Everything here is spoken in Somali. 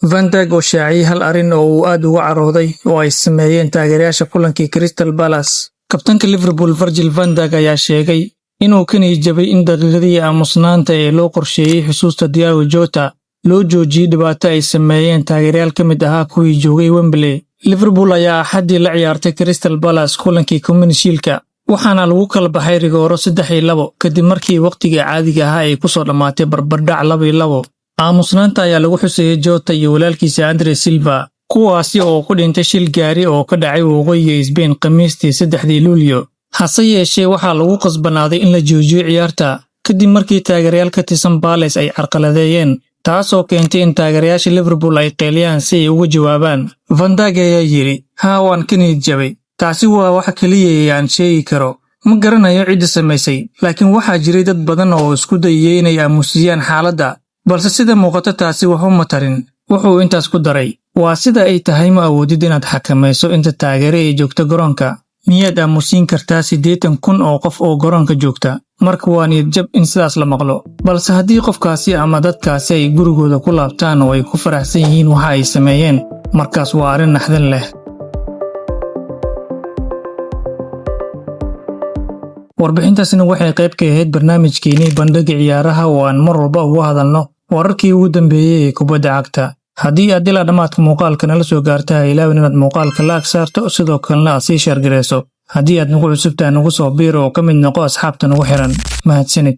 Van Dijk oo shaaciyay hal arrin oo uu aad uga carooday oo ay sameeyeen taageerayaasha kulankii Crystal Palace. Kabtanka Liverpool Virgil van Dijk ayaa sheegay inuu ka niyadjabay in daqiiqadii aamusnaanta ee loo qorsheeyay xusuusta Diogo Jota loo joojiyay dhibaato ay sameeyeen taageerayaal ka mid ahaa kuwii joogay Wembley. Liverpool ayaa Axaddii la ciyaartay Crystal Palace kulankii Community Shield-ka, waxaana lagu kala baxay rigooro 3-2 kadib markii waqtigii caadiga ahaa ay ku soo dhamaatay barbardhac 2-2. Aamusnaanta ayaa lagu xuseeyay Jota iyo walaalkiisa Andre Silva, kuwaasi oo ku dhintay shil gaari oo ka dhacay waqooyiga Spain Khamiistii 3 Luulyo. Hase yeeshee waxaa lagu qasbanaaday in la joojiyo ciyaarta kadib markii taageerayaal ka tirsan Palace ay carqaladeeyeen, taasoo keentay in taageerayaasha Liverpool ay qeyliyaan si ay uga jawaabaan. Van Dijk ayaa yiri, "Haa, waan ka niyadjabay. Taasi waa wax kaliya ee aan sheegi karo. Ma garanayo cidda samaysay, laakiin waxaa jiray dad badan oo isku dayay inay aamusiyaan xaaladda, balse sida muuqata taasi waxuma tarin." Wuxuu intaas ku daray, "Waa sida ay tahay, ma awoodid inaad xakamayso inta taageere ay joogto garoonka. Miyaad aamusin kartaa 80,000 oo qof oo garoonka joogta? Marka waa niyadjab in sidaas la maqlo. Balse haddii qofkaasi ama dadkaasi ay gurigooda ku laabtaan oo ay ku faraxsan yihiin waxa ay sameeyeen, markaas waa arrin naxdin leh." Warbixintaasina waxay qayb ka ahayd barnaamijkeenii Bandhiga Ciyaaraha oo aan mar walba uga hadalno wararkii ugu dambeeyay ee kubadda cagta. Haddii aad ilaa dhamaadka muuqaalka nala soo gaartay, ha ilaawin inaad muuqaalka like saarto, sidoo kalena aad sii share gareyso. Haddii aad nagu cusubtahay, nagu soo biir oo ka mid noqo asxaabta nagu xiran. Mahadsanid.